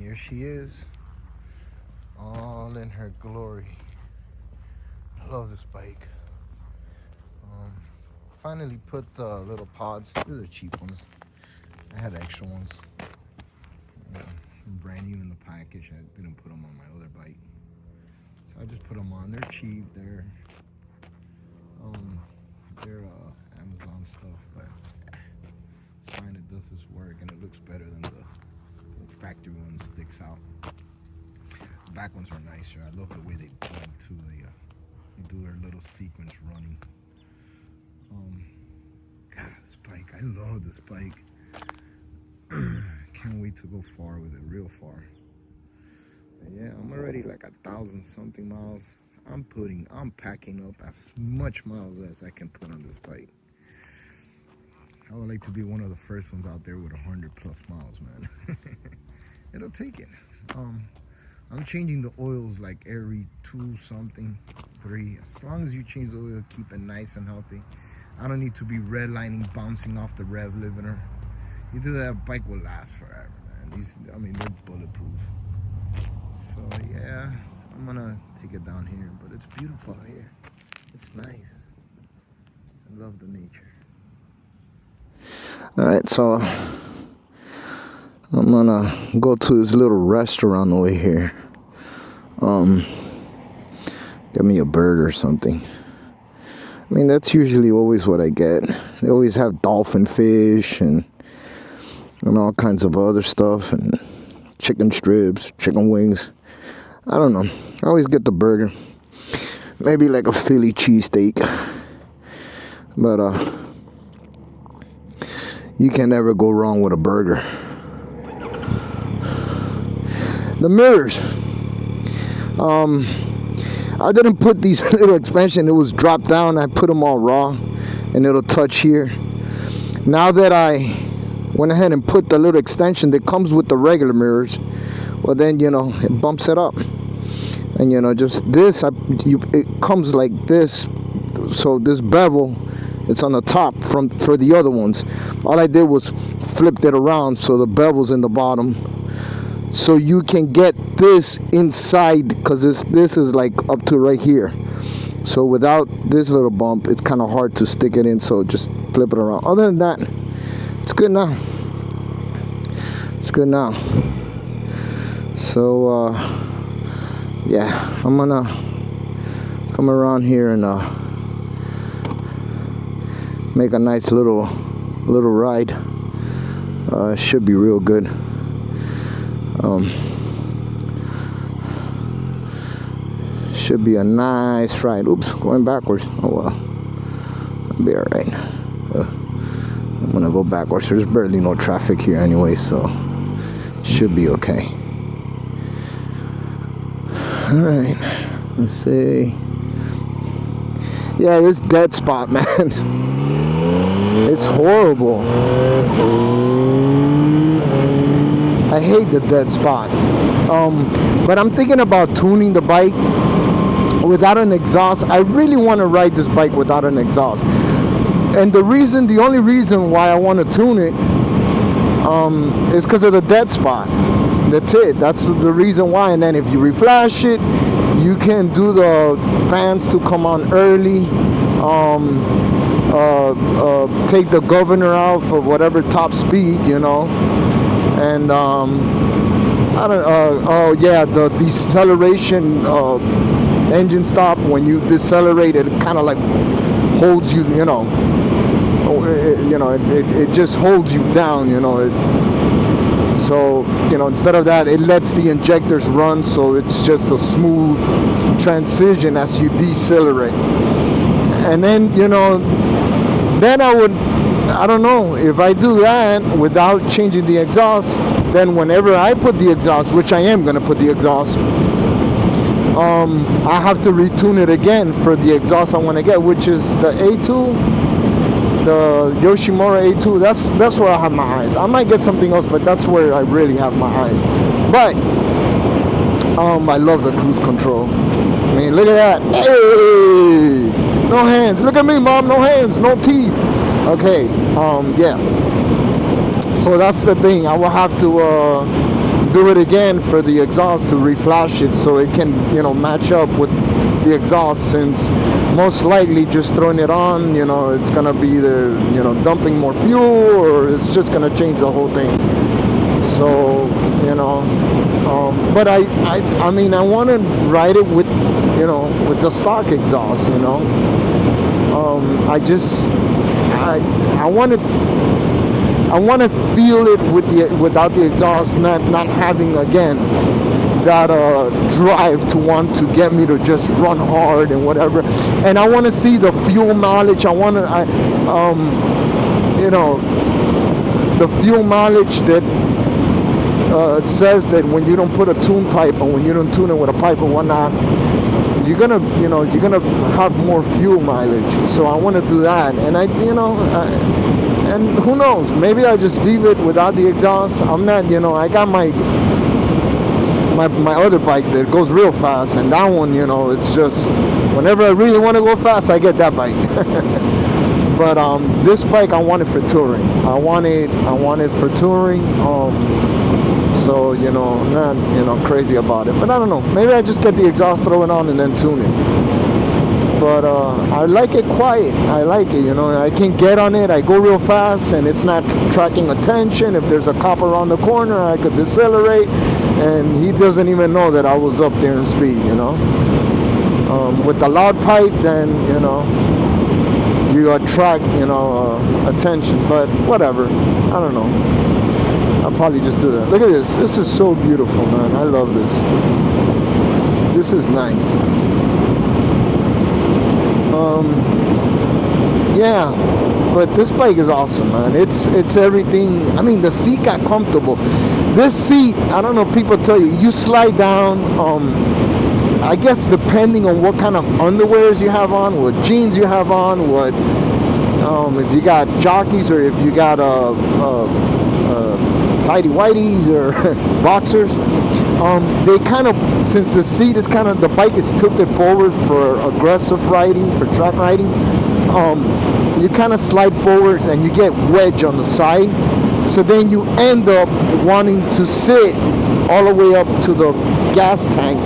Here she is, all in her glory. I love this bike. Finally put the little pods. These are cheap ones. I had extra ones. Brand new in the package. I didn't put them on my other bike, so I just put them on. They're cheap. They're Amazon stuff, but it's fine. It does this work, and it looks better than the factory one. Sticks out. The back ones are nicer. I love the way they blend too. They do their little sequence running. God, this bike. I love this bike. Can't wait to go far with it, real far. But yeah, I'm already like 1,000 something miles. I'm packing up as much miles as I can put on this bike. I would like to be one of the first ones out there with 100 plus miles, man. It'll take it. I'm changing the oils like every 2 something, 3. As long as you change the oil, keep it nice and healthy. I don't need to be redlining, bouncing off the rev limiter. You do that, bike will last forever, man. They're bulletproof. So yeah, I'm gonna take it down here, but it's beautiful out here. It's nice. I love the nature. All right, so I'm gonna go to this little restaurant over here. Get me a burger or something. I mean, that's usually always what I get. They always have dolphin fish and all kinds of other stuff, and chicken strips, chicken wings. I don't know. I always get the burger. Maybe like a Philly cheesesteak. But you can never go wrong with a burger. The mirrors. I didn't put these little expansion. It was dropped down. I put them all raw, and it'll touch here. Now that I went ahead and put the little extension that comes with the regular mirrors, well then, it bumps it up. And just this, it comes like this. So this bevel, it's on the top for the other ones. All I did was flipped it around so the bevel's in the bottom, so you can get this inside, because this is like up to right here. So without this little bump, it's kind of hard to stick it in, so just flip it around. Other than that, it's good now. It's good now. So yeah, I'm gonna come around here and make a nice little ride. Should be real good. Should be a nice ride. Oops, going backwards. Oh well, I'll be all right. I'm gonna go backwards. There's barely no traffic here anyway, so should be okay. All right, let's see. Yeah, this dead spot, man. It's horrible. I hate the dead spot. But I'm thinking about tuning the bike without an exhaust. I really want to ride this bike without an exhaust. And the only reason why I want to tune it is because of the dead spot. That's it. That's the reason why. And then if you reflash it, you can do the fans to come on early. Take the governor out for whatever top speed, And I don't. Oh yeah, the deceleration engine stop. When you decelerate, it kind of like holds you. It just holds you down. So instead of that, it lets the injectors run, so it's just a smooth transition as you decelerate. And then then I don't know, if I do that without changing the exhaust, then whenever I put the exhaust, which I am going to put the exhaust, I have to retune it again for the exhaust I want to get, which is the A2, the Yoshimura A2. That's where I have my eyes. I might get something else, but that's where I really have my eyes. But I love the cruise control. I mean, look at that. Hey! No hands. Look at me, Mom. No hands. No teeth. Okay. Yeah. So that's the thing. I will have to do it again for the exhaust to reflash it so it can, you know, match up with the exhaust, since most likely just throwing it on, you know, it's gonna be either, you know, dumping more fuel, or it's just gonna change the whole thing. So, you know, but I mean, I want to ride it with, you know, with the stock exhaust, you know. I want to feel it with without the exhaust, not having again that drive to want to get me to just run hard and whatever. And I want to see the fuel mileage. I want to, you know, the fuel mileage that it says that when you don't put a tune pipe, or when you don't tune it with a pipe or whatnot, you're gonna, you know, you're gonna have more fuel mileage. So I want to do that, and you know, and who knows? Maybe I just leave it without the exhaust. I'm not, you know, I got my other bike that goes real fast, and that one, you know, it's just whenever I really want to go fast, I get that bike. But this bike, I want it for touring. I want it for touring. So, you know, I'm not, you know, crazy about it. But I don't know. Maybe I just get the exhaust, throw it on, and then tune it. But I like it quiet. I like it, you know. I can get on it. I go real fast, and it's not tracking attention. If there's a cop around the corner, I could decelerate, and he doesn't even know that I was up there in speed, you know. With the loud pipe, then, you know, you attract, you know, attention. But whatever. I don't know. I'll probably just do that. Look at this. This is so beautiful, man. I love this. This is nice. Yeah, but this bike is awesome, man. It's everything. I mean, the seat got comfortable. This seat, I don't know, people tell you, you slide down, I guess depending on what kind of underwears you have on, what jeans you have on, what, if you got jockeys, or if you got tighty whities or boxers, they kind of, since the seat is kind of, the bike is tilted forward for aggressive riding, for track riding, you kind of slide forward and you get wedged on the side. So then you end up wanting to sit all the way up to the gas tank,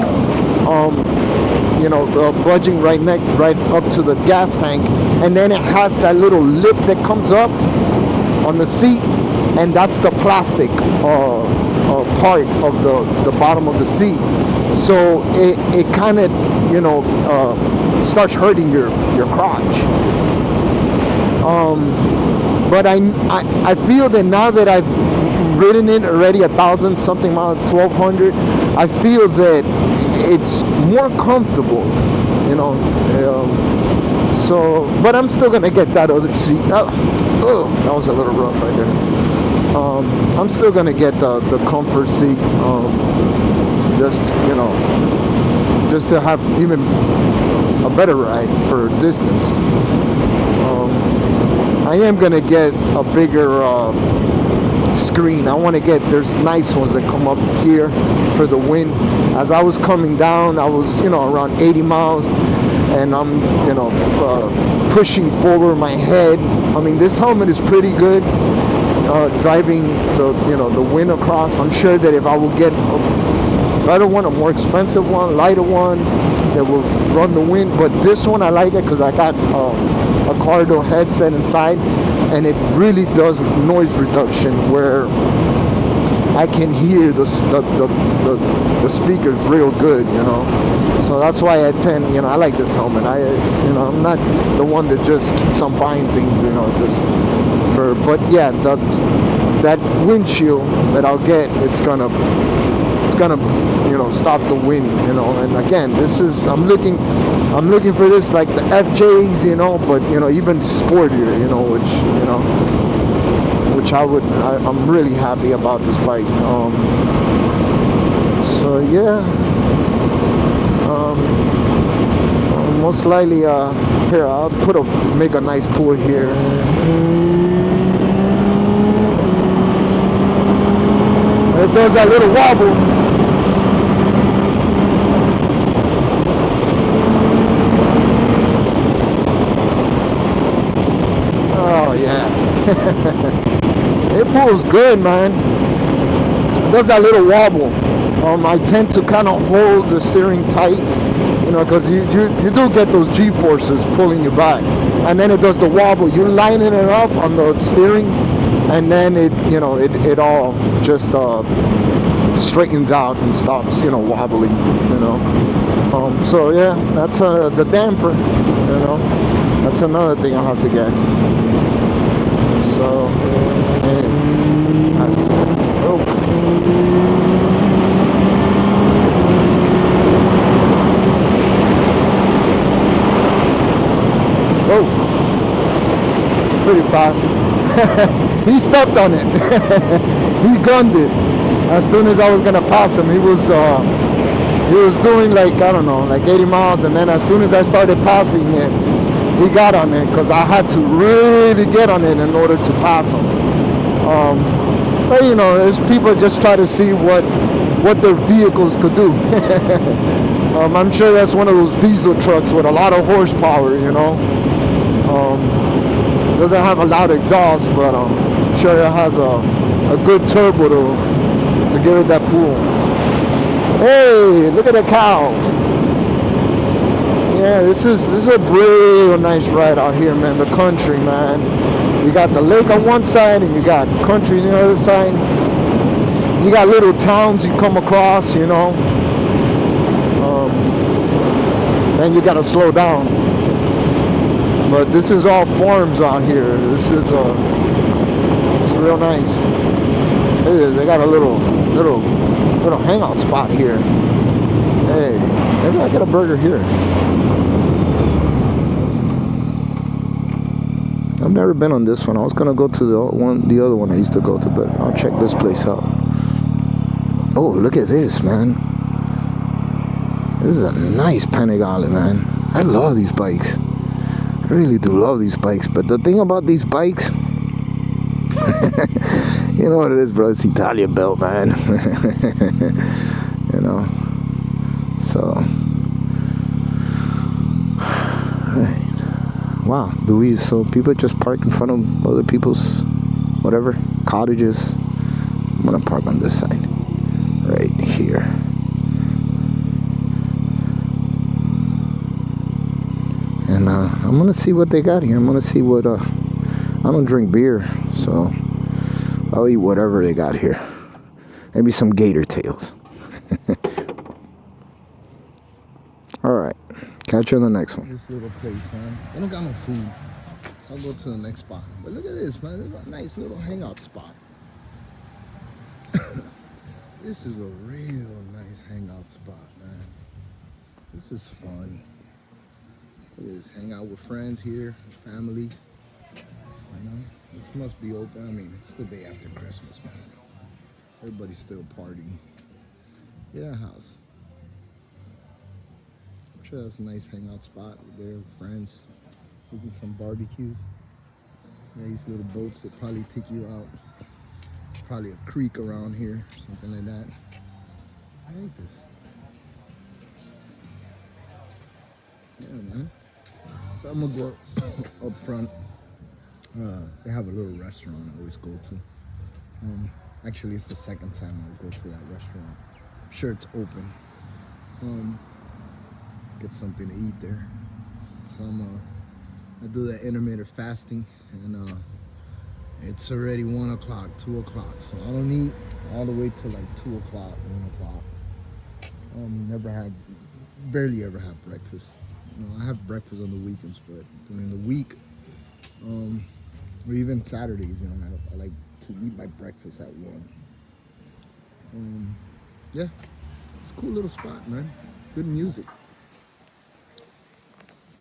you know, budging right up to the gas tank, and then it has that little lip that comes up on the seat, and that's the plastic part of the bottom of the seat. So it kind of, you know, starts hurting your crotch. But I feel that now that I've ridden it already 1,000 something miles, 1,200, I feel that it's more comfortable, you know. So, but I'm still gonna get that other seat. Oh, that was a little rough right there. I'm still gonna get the comfort seat, just, you know, just to have even a better ride for distance. I am gonna get a bigger screen. I want to get, there's nice ones that come up here for the wind. As I was coming down, I was, you know, around 80 miles, and I'm, you know, pushing forward my head. I mean, this helmet is pretty good, driving the, you know, the wind across. I'm sure that if I will get a better one, a more expensive one, lighter one that will run the wind, but this one I like it because I got a Cardo headset inside, and it really does noise reduction where I can hear the speakers real good, you know. So that's why I tend, you know, I like this helmet. It's, you know, I'm not the one that just keeps on buying things, you know, just for. But yeah, that windshield that I'll get, it's gonna, you know, stop the wind, you know. And again, this is, I'm looking for this like the FJs, you know, but, you know, even sportier, you know, which, you know, which I'm really happy about this bike. So yeah, most likely here I'll make a nice pull here. It does that little wobble. Oh yeah. It pulls good, man. does that little wobble. I tend to kind of hold the steering tight, you know, because you do get those G-forces pulling you back. And then it does the wobble. You're lining it up on the steering, and then it, you know, it all just straightens out and stops, you know, wobbling, you know. So yeah, that's the damper, you know. That's another thing I'll have to get. So, pretty fast. He stepped on it. He gunned it. As soon as I was gonna pass him, he was doing like, I don't know, like 80 miles, and then as soon as I started passing it, he got on it, because I had to really get on it in order to pass him. But you know, there's people just try to see what their vehicles could do. I'm sure that's one of those diesel trucks with a lot of horsepower, you know. Doesn't have a loud exhaust, but I'm sure it has a good turbo to give it that pull. Hey, look at the cows. Yeah, this is a real nice ride out here, man. The country, man. You got the lake on one side and you got country on the other side. You got little towns you come across, you know. And you gotta slow down. But this is all farms out here. This is it's real nice. It is. They got a little hangout spot here. Hey, maybe I get a burger here. I've never been on this one. I was gonna go to the other one I used to go to, but I'll check this place out. Oh, look at this, man. This is a nice Panigale, man. I love these bikes. I really do love these bikes. But the thing about these bikes, you know what it is, bro? It's Italian built, man. You know. So, right. Wow. So people just park in front of other people's whatever cottages. I'm gonna park on this side, right here. And I'm gonna see what they got here. I'm gonna see what I don't drink beer, so I'll eat whatever they got here. Maybe some gator tails. Alright, catch you on the next one. This little place, man. I don't got no food. I'll go to the next spot. But look at this, man. This is a nice little hangout spot. This is a real nice hangout spot, man. This is fun. Is hang out with friends here, family. You know, this must be open. I mean, it's the day after Christmas, man. Everybody's still partying. Yeah, house. I'm sure that's a nice hangout spot there with friends, making some barbecues. Yeah, these little boats that probably take you out. There's probably a creek around here, something like that. I like this. Yeah, man. So I'm gonna go up front. They have a little restaurant I always go to. Actually, it's the second time I'll go to that restaurant. I'm sure it's open. Get something to eat there. So I do that intermittent fasting, and it's already 1 o'clock, 2 o'clock. So I don't eat all the way till like 2 o'clock, 1 o'clock. Barely ever have breakfast. You know, I have breakfast on the weekends, but during the week, or even Saturdays, you know, I like to eat my breakfast at 1. Yeah, it's a cool little spot, man. Good music.